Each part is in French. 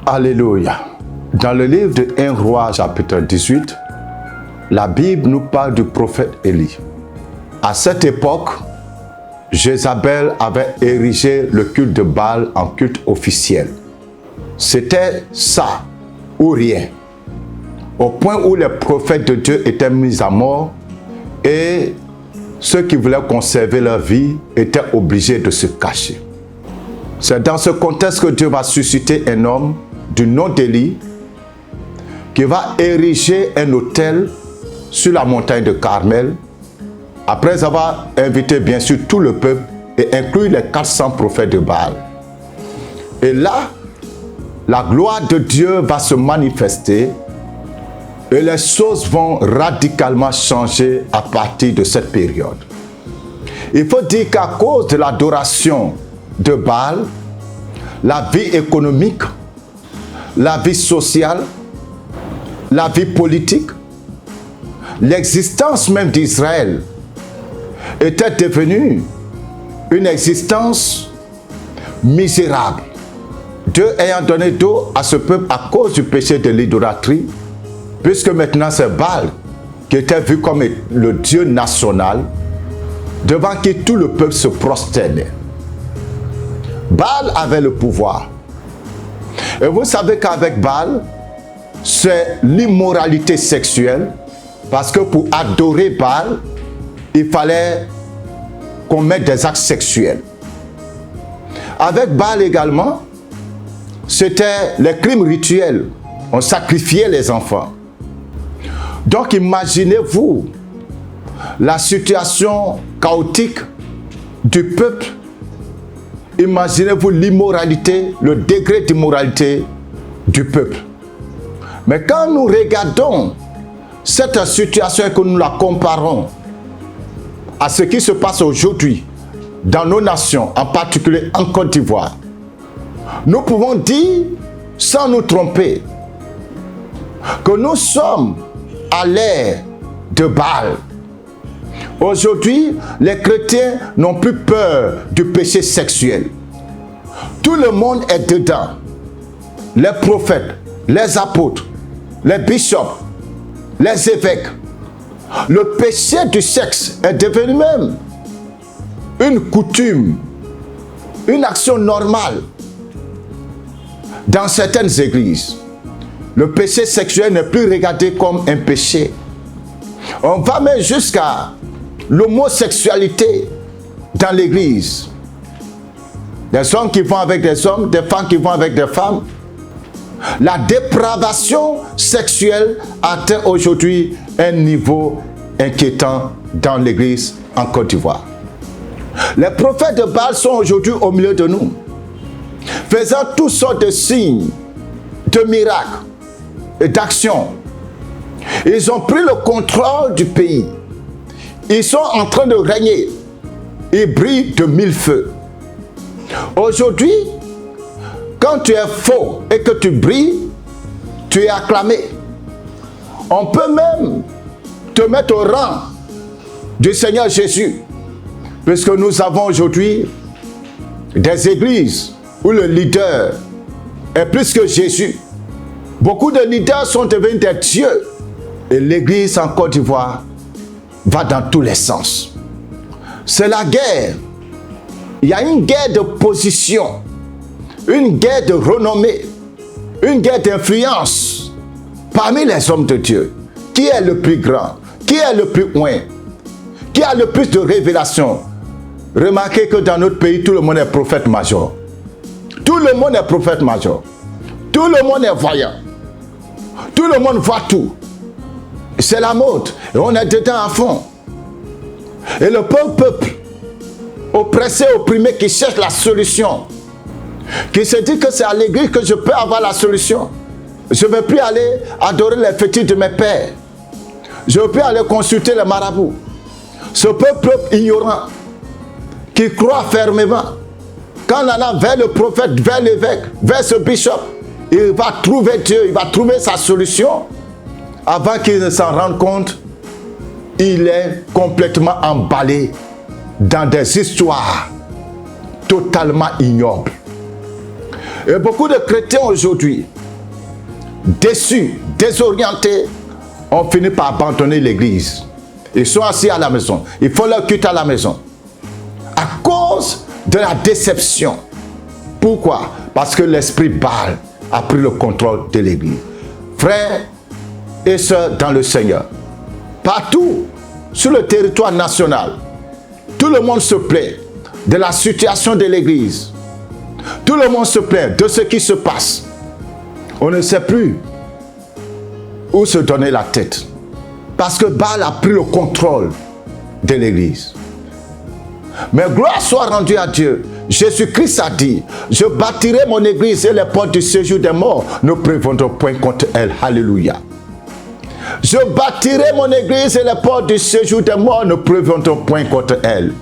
Alléluia. Dans le livre de 1 Roi chapitre 18, la Bible nous parle du prophète Élie. À cette époque, Jézabel avait érigé le culte de Baal en culte officiel. C'était ça ou rien. Au point où les prophètes de Dieu étaient mis à mort et ceux qui voulaient conserver leur vie étaient obligés de se cacher. C'est dans ce contexte que Dieu va susciter un homme du nom d'Élie qui va ériger un autel sur la montagne de Carmel après avoir invité bien sûr tout le peuple et inclus les 400 prophètes de Baal. Et là, la gloire de Dieu va se manifester et les choses vont radicalement changer à partir de cette période. Il faut dire qu'à cause de l'adoration de Baal, la vie économique, la vie sociale, la vie politique, l'existence même d'Israël était devenue une existence misérable. Dieu ayant donné d'eau à ce peuple à cause du péché de l'idolâtrie, puisque maintenant c'est Baal qui était vu comme le Dieu national, devant qui tout le peuple se prosternait. Baal avait le pouvoir. Et vous savez qu'avec Baal, c'est l'immoralité sexuelle, parce que pour adorer Baal, il fallait qu'on mette des actes sexuels. Avec Baal également, c'était les crimes rituels. On sacrifiait les enfants. Donc imaginez-vous la situation chaotique du peuple. Imaginez-vous l'immoralité, le degré d'immoralité du peuple. Mais quand nous regardons cette situation et que nous la comparons à ce qui se passe aujourd'hui dans nos nations, en particulier en Côte d'Ivoire, nous pouvons dire, sans nous tromper, que nous sommes à l'ère de Baal. Aujourd'hui, les chrétiens n'ont plus peur du péché sexuel. Tout le monde est dedans. Les prophètes, les apôtres, les bishops, les évêques. Le péché du sexe est devenu même une coutume, une action normale dans certaines églises. Le péché sexuel n'est plus regardé comme un péché. On va même jusqu'à l'homosexualité dans l'église. Des hommes qui vont avec des hommes, des femmes qui vont avec des femmes. La dépravation sexuelle atteint aujourd'hui un niveau inquiétant dans l'église en Côte d'Ivoire. Les prophètes de Baal sont aujourd'hui au milieu de nous, faisant toutes sortes de signes, de miracles et d'actions. Ils ont pris le contrôle du pays. Ils sont en train de régner. Ils brillent de mille feux. Aujourd'hui, quand tu es faux et que tu brilles, tu es acclamé. On peut même te mettre au rang du Seigneur Jésus, puisque nous avons aujourd'hui des églises où le leader est plus que Jésus. Beaucoup de leaders sont devenus des dieux. Et l'église en Côte d'Ivoire va dans tous les sens. C'est la guerre. Il y a une guerre de position, une guerre de renommée, une guerre d'influence parmi les hommes de Dieu. Qui est le plus grand? Qui est le plus loin? Qui a le plus de révélations? Remarquez que dans notre pays, tout le monde est prophète major. Tout le monde est prophète major. Tout le monde est voyant. Tout le monde voit tout. C'est la mode. Et on est dedans à fond. Et le pauvre peuple, oppressé, opprimé, qui cherche la solution, qui se dit que c'est à l'église que je peux avoir la solution. Je ne vais plus aller adorer les fétiches de mes pères. Je ne vais plus aller consulter les marabouts. Ce peuple ignorant, qui croit fermement, quand on allant vers le prophète, vers l'évêque, vers ce bishop, il va trouver Dieu, il va trouver sa solution. Avant qu'il ne s'en rende compte, il est complètement emballé dans des histoires totalement ignobles. Et beaucoup de chrétiens aujourd'hui déçus, désorientés, ont fini par abandonner l'église. Ils sont assis à la maison. Ils font leur culte à la maison. À cause de la déception. Pourquoi? Parce que l'esprit Baal a pris le contrôle de l'église. Frères et sœurs dans le Seigneur, partout sur le territoire national, tout le monde se plaint de la situation de l'église. Tout le monde se plaint de ce qui se passe. On ne sait plus où se donner la tête. Parce que Baal a pris le contrôle de l'église. Mais gloire soit rendue à Dieu. Jésus-Christ a dit, je bâtirai mon église et les portes du séjour des morts ne prévaudront point contre elle. Alléluia. Je bâtirai mon église et les portes du séjour des morts ne prévaudront point contre elle.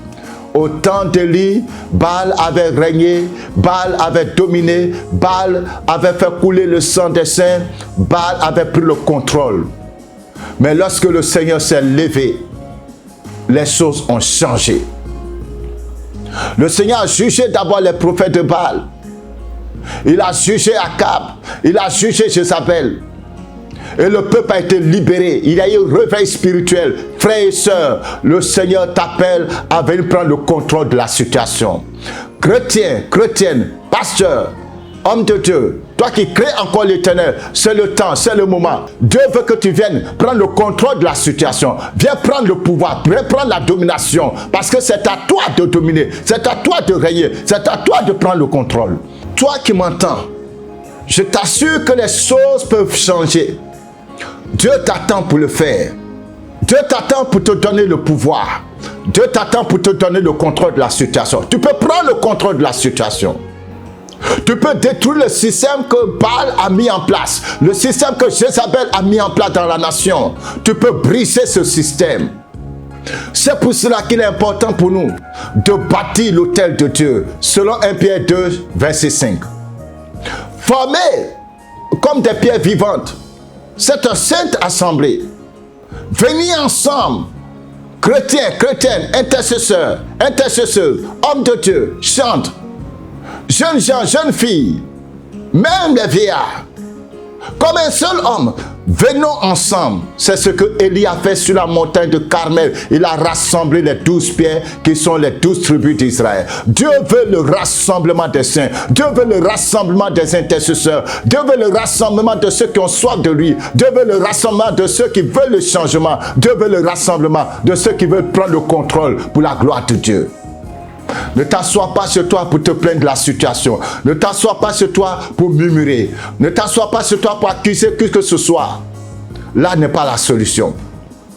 Au temps d'Élie, Baal avait régné, Baal avait dominé, Baal avait fait couler le sang des saints, Baal avait pris le contrôle. Mais lorsque le Seigneur s'est levé, les choses ont changé. Le Seigneur a jugé d'abord les prophètes de Baal. Il a jugé Akab, il a jugé Jézabel. Et le peuple a été libéré. Il y a eu un réveil spirituel. Frères et sœurs, le Seigneur t'appelle à venir prendre le contrôle de la situation. Chrétien, chrétienne, pasteur, homme de Dieu, toi qui crées encore l'Éternel, c'est le temps, c'est le moment. Dieu veut que tu viennes prendre le contrôle de la situation. Viens prendre le pouvoir, viens prendre la domination. Parce que c'est à toi de dominer, c'est à toi de régner, c'est à toi de prendre le contrôle. Toi qui m'entends, je t'assure que les choses peuvent changer. Dieu t'attend pour le faire. Dieu t'attend pour te donner le pouvoir. Dieu t'attend pour te donner le contrôle de la situation. Tu peux prendre le contrôle de la situation. Tu peux détruire le système que Baal a mis en place. Le système que Jézabel a mis en place dans la nation. Tu peux briser ce système. C'est pour cela qu'il est important pour nous de bâtir l'autel de Dieu. Selon 1 Pierre 2, verset 5. Formés comme des pierres vivantes. C'est une sainte assemblée. Venez ensemble, chrétiens, chrétiennes, intercesseurs, hommes de Dieu, chantent. Jeunes gens, jeunes filles, même les vieillards, comme un seul homme, venons ensemble. C'est ce que Élie a fait sur la montagne de Carmel. Il a rassemblé les 12 pierres qui sont les 12 tribus d'Israël. Dieu veut le rassemblement des saints. Dieu veut le rassemblement des intercesseurs. Dieu veut le rassemblement de ceux qui ont soif de lui. Dieu veut le rassemblement de ceux qui veulent le changement. Dieu veut le rassemblement de ceux qui veulent prendre le contrôle pour la gloire de Dieu. Ne t'assois pas sur toi pour te plaindre de la situation. Ne t'assois pas sur toi pour murmurer. Ne t'assois pas sur toi pour accuser qui que ce soit. Là n'est pas la solution.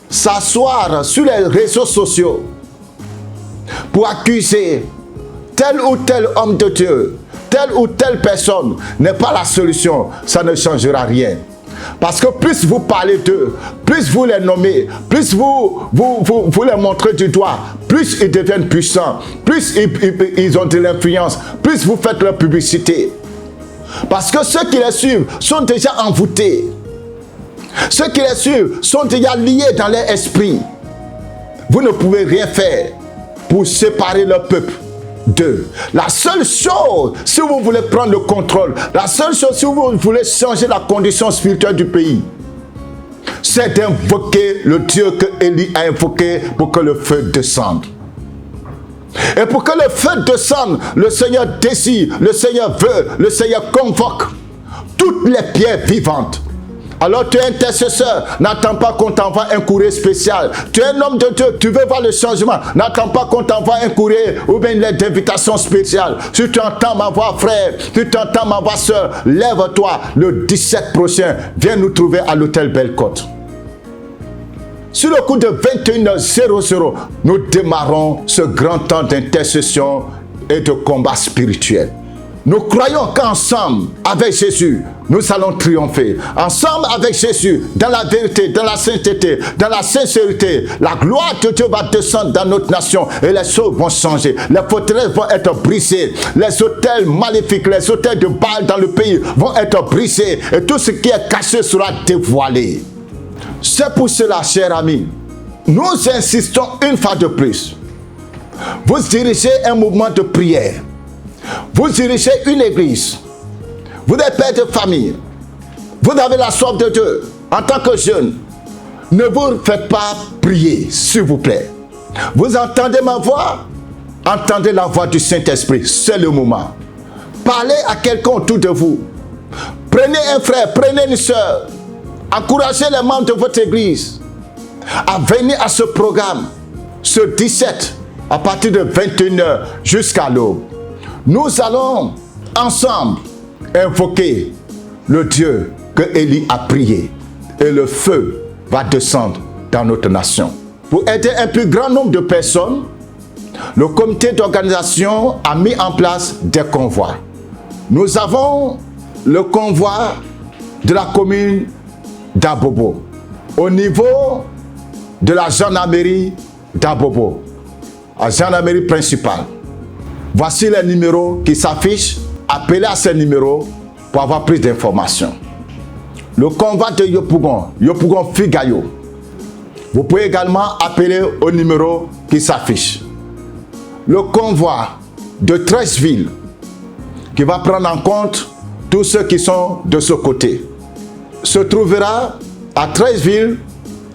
S'asseoir sur les réseaux sociaux pour accuser tel ou tel homme de Dieu, telle ou telle personne n'est pas la solution. Ça ne changera rien. Parce que plus vous parlez d'eux, plus vous les nommez, plus vous les montrez du doigt, plus ils deviennent puissants, plus ils ont de l'influence, plus vous faites leur publicité. Parce que ceux qui les suivent sont déjà envoûtés. Ceux qui les suivent sont déjà liés dans leur esprit. Vous ne pouvez rien faire pour séparer leur peuple d'eux. La seule chose, si vous voulez prendre le contrôle, la seule chose, si vous voulez changer la condition spirituelle du pays, c'est d'invoquer le Dieu que Élie a invoqué pour que le feu descende. Et pour que le feu descende, le Seigneur décide, le Seigneur veut, le Seigneur convoque toutes les pierres vivantes. Alors tu es intercesseur, n'attends pas qu'on t'envoie un courrier spécial. Tu es un homme de Dieu, tu veux voir le changement, n'attends pas qu'on t'envoie un courrier ou bien une lettre d'invitation spéciale. Si tu entends ma voix frère, si tu entends ma voix soeur, lève-toi le 17 prochain, viens nous trouver à l'hôtel Belle-Côte. Sur le coup de 21h00, nous démarrons ce grand temps d'intercession et de combat spirituel. Nous croyons qu'ensemble, avec Jésus, nous allons triompher. Ensemble avec Jésus, dans la vérité, dans la sainteté, dans la sincérité, la gloire de Dieu va descendre dans notre nation et les choses vont changer. Les forteresses vont être brisées. Les autels maléfiques, les autels de Baal dans le pays vont être brisés. Et tout ce qui est caché sera dévoilé. C'est pour cela, chers amis, nous insistons une fois de plus. Vous dirigez un mouvement de prière. Vous dirigez une église. Vous êtes père de famille. Vous avez la soif de Dieu. En tant que jeune, ne vous faites pas prier, s'il vous plaît. Vous entendez ma voix? Entendez la voix du Saint-Esprit. C'est le moment. Parlez à quelqu'un autour de vous. Prenez un frère, prenez une soeur. Encouragez les membres de votre église à venir à ce programme, ce 17, à partir de 21h jusqu'à l'aube. Nous allons ensemble invoquer le Dieu que Élie a prié. Et le feu va descendre dans notre nation. Pour aider un plus grand nombre de personnes, le comité d'organisation a mis en place des convois. Nous avons le convoi de la commune d'Abobo, au niveau de la gendarmerie d'Abobo, la gendarmerie principale. Voici les numéros qui s'affichent. Appelez à ces numéros pour avoir plus d'informations. Le convoi de Yopougon Figayo. Vous pouvez également appeler au numéro qui s'affiche. Le convoi de 13 villes qui va prendre en compte tous ceux qui sont de ce côté se trouvera à 13 villes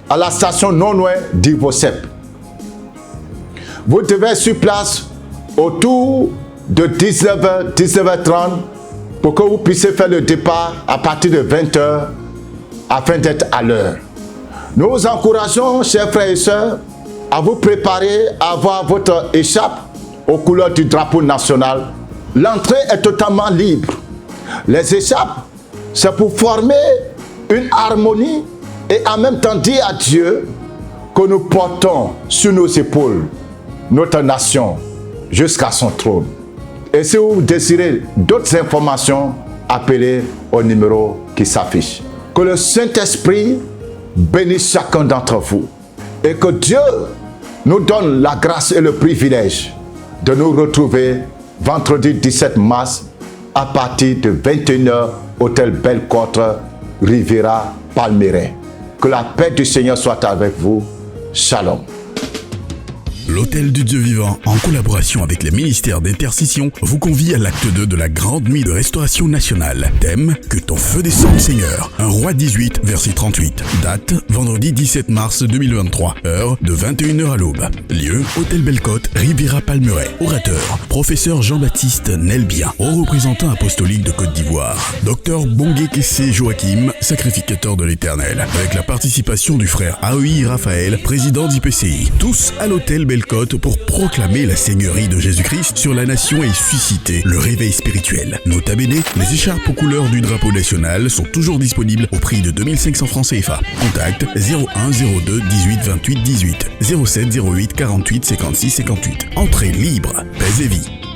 à la station non loin d'Ivosep. Vous devez être sur place autour de 19h, 19h30 pour que vous puissiez faire le départ à partir de 20h afin d'être à l'heure. Nous vous encourageons, chers frères et sœurs, à vous préparer à avoir votre écharpe aux couleurs du drapeau national. L'entrée est totalement libre. Les écharpes, c'est pour former une harmonie et en même temps dire à Dieu que nous portons sur nos épaules notre nation jusqu'à son trône. Et si vous désirez d'autres informations, appelez au numéro qui s'affiche. Que le Saint-Esprit bénisse chacun d'entre vous et que Dieu nous donne la grâce et le privilège de nous retrouver vendredi 17 mars à partir de 21h, hôtel Belle-Côte, Riviera Palmeraie. Que la paix du Seigneur soit avec vous. Shalom. L'Hôtel du Dieu Vivant, en collaboration avec les ministères d'intercession, vous convie à l'acte 2 de la Grande Nuit de Restauration Nationale. Thème, que ton feu descende Seigneur. 1 Roi 18, verset 38. Date, vendredi 17 mars 2023. Heure, de 21h à l'aube. Lieu, Hôtel Belle-Côte, Riviera Palmeraie. Orateur, professeur Jean-Baptiste Nelbien, haut représentant apostolique de Côte d'Ivoire. Docteur Bongué Kessé Joachim, sacrificateur de l'Éternel. Avec la participation du frère Aoui Raphaël, président d'IPCI. Tous à l'Hôtel Belle-Côte pour proclamer la seigneurie de Jésus-Christ sur la nation et susciter le réveil spirituel. Nota bene, les écharpes aux couleurs du drapeau national sont toujours disponibles au prix de 2500 francs CFA. Contact 01 02 18 28 18 07 08 48 56 58. Entrée libre. Paix et vie.